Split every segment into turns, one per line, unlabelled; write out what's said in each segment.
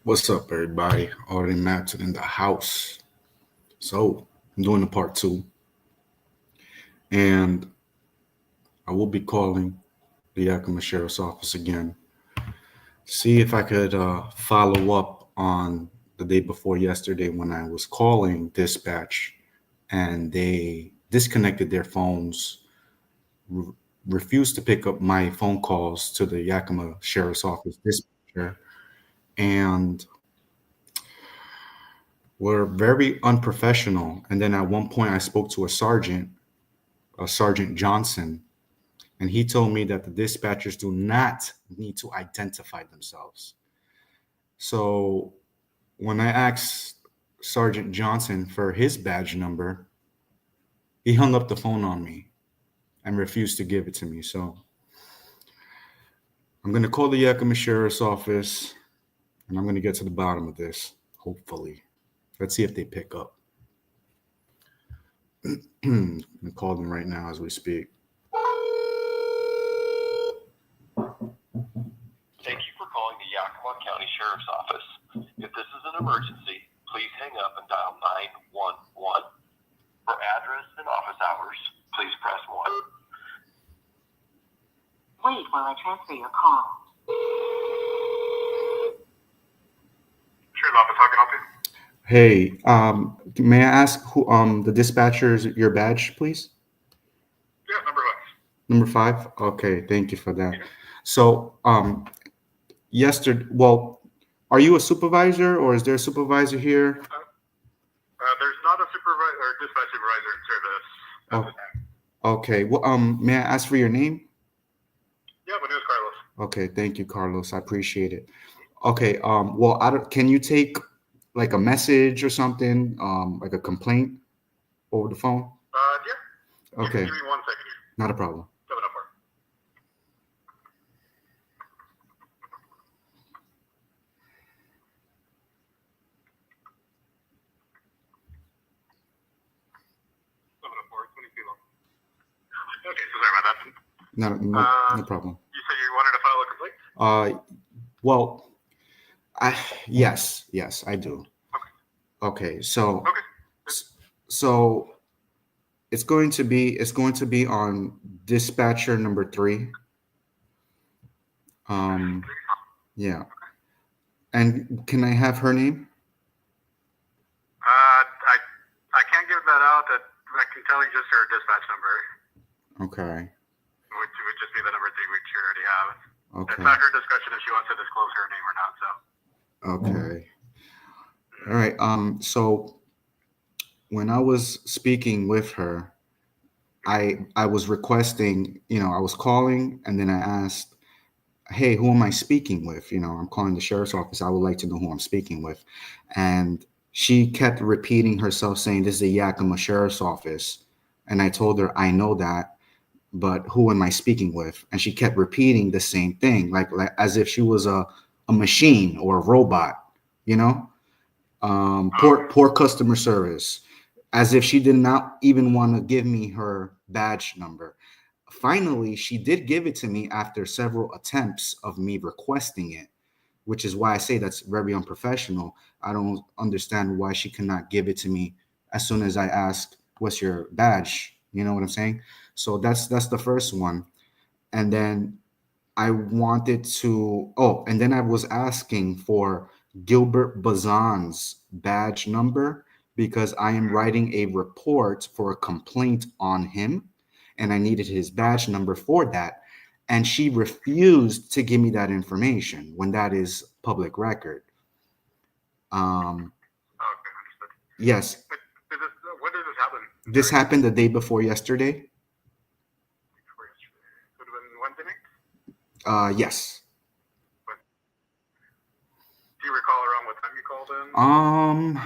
What's up, everybody? Already mapped in the house. So, I'm doing the part two, and I will be calling the Yakima Sheriff's Office again. See if I could follow up on the day before yesterday when I was calling dispatch and they disconnected their phones, re- refused to pick up my phone calls to the Yakima Sheriff's Office dispatcher, and were very unprofessional. And then at one point, I spoke to Sergeant Johnson, and he told me that the dispatchers do not need to identify themselves. So when I asked Sergeant Johnson for his badge number, he hung up the phone on me and refused to give it to me. So I'm going to call the Yakima Sheriff's Office and I'm going to get to the bottom of this, hopefully. Let's see if they pick up. I'm calling them right now as we speak.
Thank you for calling the Yakima County Sheriff's Office. If this is an emergency, please hang up and dial 911. For address and office hours, please press 1.
Wait while I transfer your call.
Sheriff's Office, how can I help you?
Hey, may I ask who the dispatcher's your badge, please?
Yeah, number 5.
Number 5? Okay, thank you for that. So, well, are you a supervisor or is there a supervisor here?
There's not a supervisor or dispatch supervisor in service at the time.
Okay. Well, may I ask for your name?
Yeah, my name is Carlos.
Okay, thank you, Carlos. I appreciate it. Okay. Well, can you take like a message or something, like a complaint over the phone?
Yeah.
Okay.
Give me 1 second here.
Not a problem.
704. Okay, so sorry about that.
No problem.
You said you wanted to file a complaint?
Well, yes, I do. Okay, so
Okay.
so it's going to be on dispatcher number 3. Yeah. And can I have her name?
I can't give that out. I can tell you just her dispatch number,
Okay.
which would just be the number 3, which you already have.
Okay.
It's not her discretion if she wants to disclose her name or not. So.
Okay. All right. So when I was speaking with her, I was requesting, I was calling and then I asked, hey, who am I speaking with? I'm calling the sheriff's office. I would like to know who I'm speaking with. And she kept repeating herself saying, this is the Yakima Sheriff's Office. And I told her, I know that, but who am I speaking with? And she kept repeating the same thing, like as if she was a machine or a robot, poor customer service, as if she did not even want to give me her badge number. Finally, she did give it to me after several attempts of me requesting it, which is why I say that's very unprofessional. I don't understand why she cannot give it to me as soon as I asked, what's your badge? You know what I'm saying? So that's the first one. And then I wanted to, and then I was asking for Gilbert Bazan's badge number because I am writing a report for a complaint on him and I needed his badge number for that. And she refused to give me that information when that is public record.
Okay, understood.
Yes.
When did this happen?
This happened the day before yesterday.
Would have been Wednesday night?
Yes.
Do you recall around what time you called in?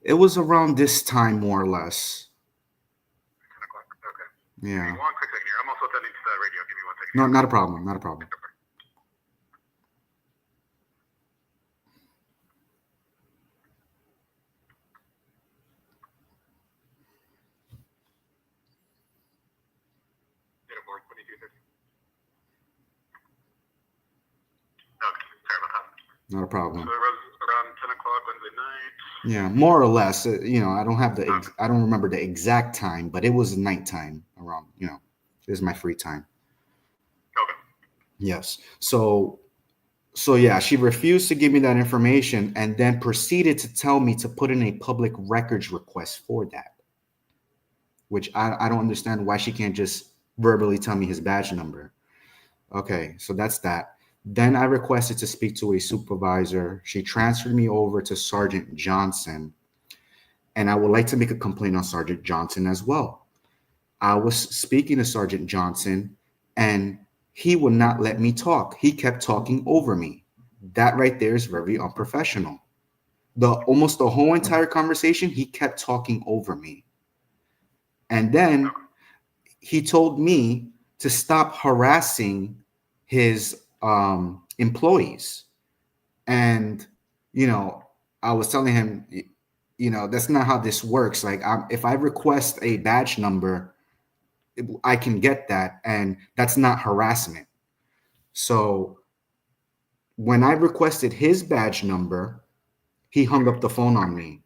It was around this time, more or less.
10 o'clock. Okay.
Yeah.
Give me 1 quick second here. I'm also attending to the radio. Give me 1 second.
No, not a problem. Not a problem.
Date of birth, 2230. Okay, sorry about that.
Not a problem.
So it was around 10 o'clock Wednesday night.
Yeah, more or less. I don't have I don't remember the exact time, but it was nighttime around. It was my free time.
Okay.
Yes. So yeah, she refused to give me that information and then proceeded to tell me to put in a public records request for that, which I don't understand why she can't just verbally tell me his badge number. Okay, so that's that. Then I requested to speak to a supervisor. She transferred me over to Sergeant Johnson, and I would like to make a complaint on Sergeant Johnson as well. I was speaking to Sergeant Johnson, and he would not let me talk. He kept talking over me. That right there is very unprofessional. Almost the whole entire conversation, he kept talking over me. And then he told me to stop harassing his employees. And, I was telling him, that's not how this works. Like, if I request a badge number, I can get that. And that's not harassment. So when I requested his badge number, he hung up the phone on me.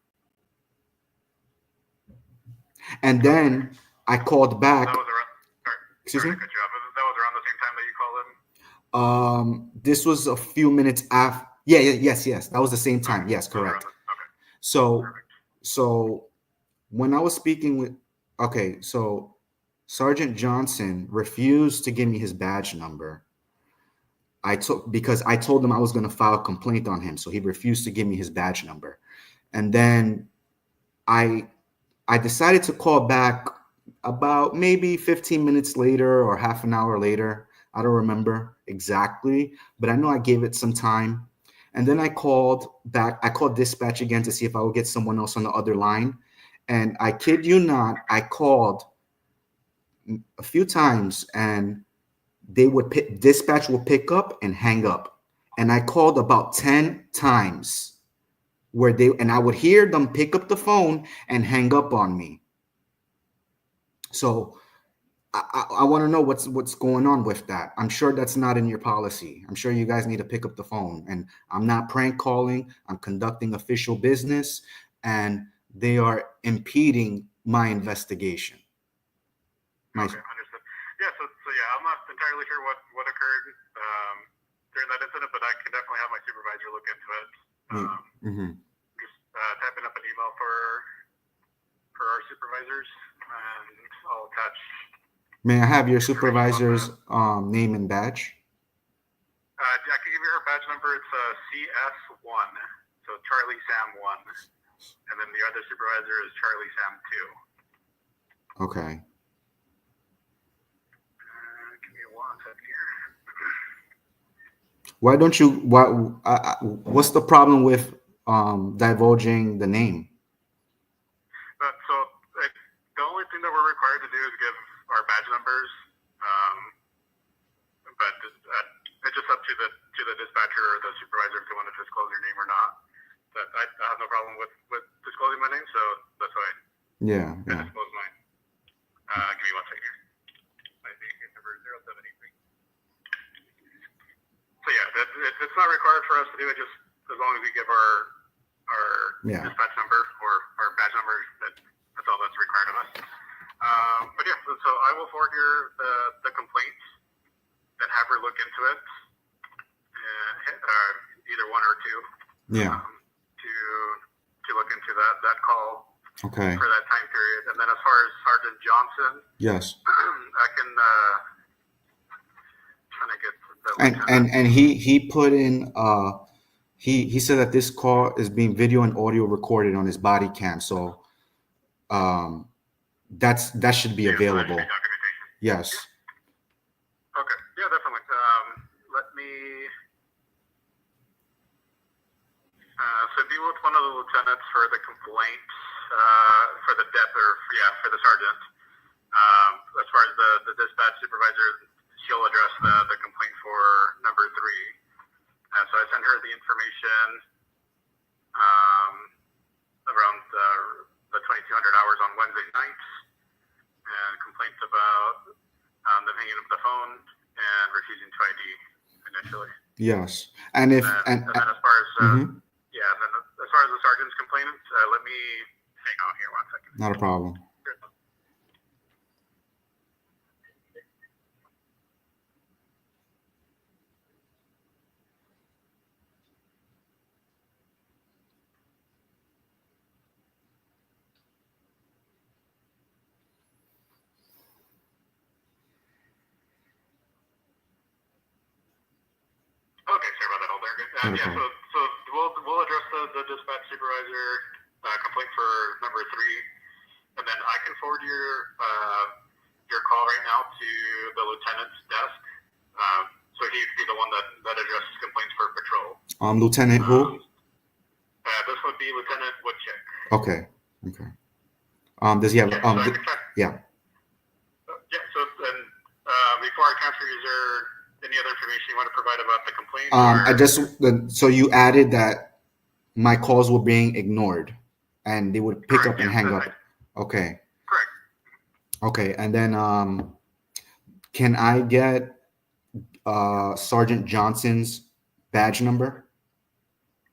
And then I called back.
That was around,
Excuse me?
That was around the same time that you called him?
This was a few minutes after. Yeah, yes. That was the same time. Yes, correct.
Okay.
So when I was speaking with, so Sergeant Johnson refused to give me his badge number. Because I told him I was going to file a complaint on him, so he refused to give me his badge number. And then I decided to call back about maybe 15 minutes later or half an hour later. I don't remember exactly, but I know I gave it some time. And then I called back. I called dispatch again to see if I would get someone else on the other line. And I kid you not, I called a few times and dispatch would pick up and hang up. And I called about 10 times and I would hear them pick up the phone and hang up on me. So I want to know what's going on with that. I'm sure that's not in your policy. I'm sure you guys need to pick up the phone. And I'm not prank calling. I'm conducting official business, and they are impeding my investigation.
Okay, understood. Yeah, so yeah, I'm not entirely sure what occurred during that incident, but I can definitely have my supervisor look into it. Just typing up an email for our supervisors, and I'll attach.
May I have your supervisor's name and badge?
I can give you her badge number. It's CS1, so Charlie Sam 1, and then the other supervisor is Charlie Sam 2.
Okay.
Give me one second here.
Why don't you? What's the problem with divulging the name?
So the only thing that we're required to do is give our badge numbers, but it's just up to the dispatcher or the supervisor if they want to disclose your name or not. But I have no problem with disclosing my name, so that's why I disclose mine. Give me one second here. My case number is 0783. So yeah, it's not required for us to do it, just as long as we give our dispatch number or our badge number. That's all that's required of us. But yeah, so I will forward the complaint and have her look into it, either one or two.
Yeah.
To look into that call.
Okay.
For that time period, and then as far as Sergeant Johnson,
yes,
I can trying to get the
and he put in he said that this call is being video and audio recorded on his body cam, so that should be available. Yes.
Yeah. Okay. Yeah, definitely. Let me. So be with one of the lieutenants for the complaint. For the death for the sergeant. As far as the dispatch supervisor, she'll address the complaint for number 3. So I sent her the information around the 2200 hours on Wednesday nights, and complaints about them hanging up the phone and refusing to ID. initially.
Yes, and if
and then as far as
mhm.
yeah, and then as far as the sergeant's complainants, let me hang on here 1 second.
Not a problem.
Okay, sorry about that. Hold there. Yeah, so we'll address the dispatch supervisor complaint for number 3, and then I can forward your call right now to the lieutenant's desk. So he'd be the one that addresses complaints for patrol.
Lieutenant who?
This would be Lieutenant Woodchick.
Okay. Does he have?
Yeah.
Yeah.
Yeah. So then, before I transfer you, is there any other information you want to provide about the complaint?
So you added that my calls were being ignored, and they would pick up and hang up. Okay.
Correct.
Okay, and then can I get Sergeant Johnson's badge number?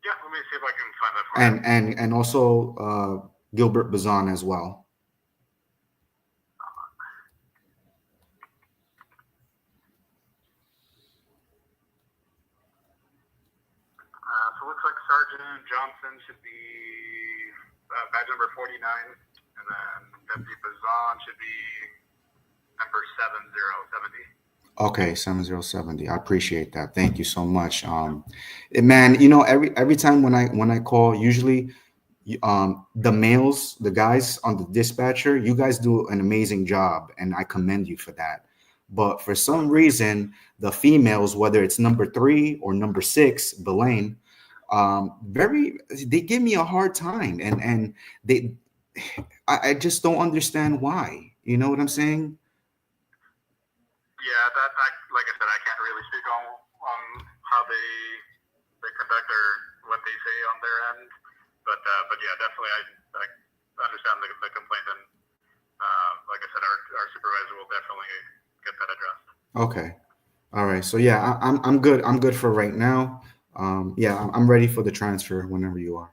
Yeah, let me see if I can find that for you.
And also Gilbert Bazan as well.
So it looks like Sergeant Johnson should be badge number 49, and then Deputy Bazan should be number 7070.
Okay, 7070. I appreciate that. Thank you so much. Man, you know, every time when I call, usually the males, the guys on the dispatcher, you guys do an amazing job, and I commend you for that. But for some reason, the females, whether it's number 3 or number 6, Belaine, they give me a hard time, and I just don't understand why. You know what I'm saying?
Yeah, that like I said, I can't really speak on how they conduct or what they say on their end, but yeah, definitely I understand the complaint, and like I said, our supervisor will definitely get that addressed.
Okay, all right. So yeah, I'm good. I'm good for right now. Yeah, I'm ready for the transfer whenever you are.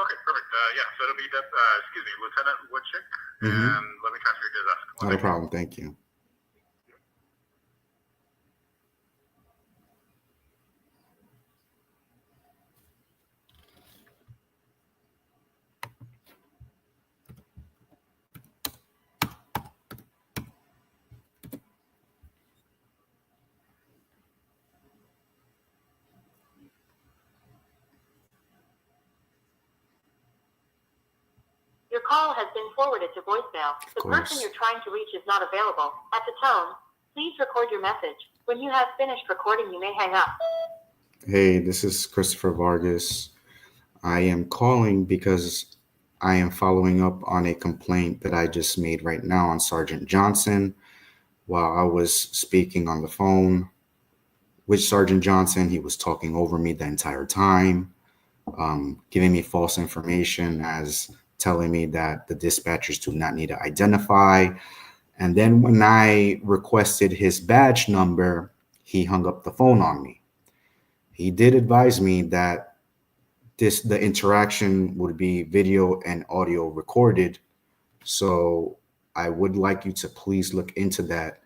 Okay, perfect. Yeah, so it'll be Lieutenant Woodchick, and let me transfer you to his desk.
Not a problem. Thank you.
Your call has been forwarded to voicemail. The person you're trying to reach is not available. At the tone, please record your message. When you have finished recording, you may hang up.
Hey, this is Christopher Vargas. I am calling because I am following up on a complaint that I just made right now on Sergeant Johnson while I was speaking on the phone with Sergeant Johnson. He was talking over me the entire time, giving me false information as telling me that the dispatchers do not need to identify. And then when I requested his badge number, he hung up the phone on me. He did advise me that the interaction would be video and audio recorded. So I would like you to please look into that.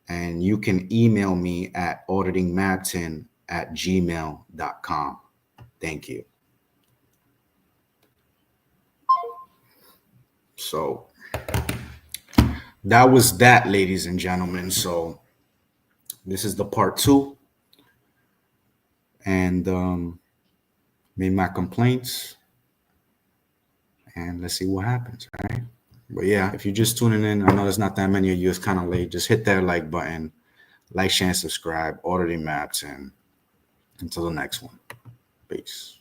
And you can email me at auditingmabton@gmail.com. Thank you. So that was that, ladies and gentlemen. So this is the part 2. And made my complaints. And let's see what happens, right? But yeah, if you're just tuning in, I know there's not that many of you. It's kind of late. Just hit that like button, like, share, and subscribe. Auditing Maps, and until the next one. Peace.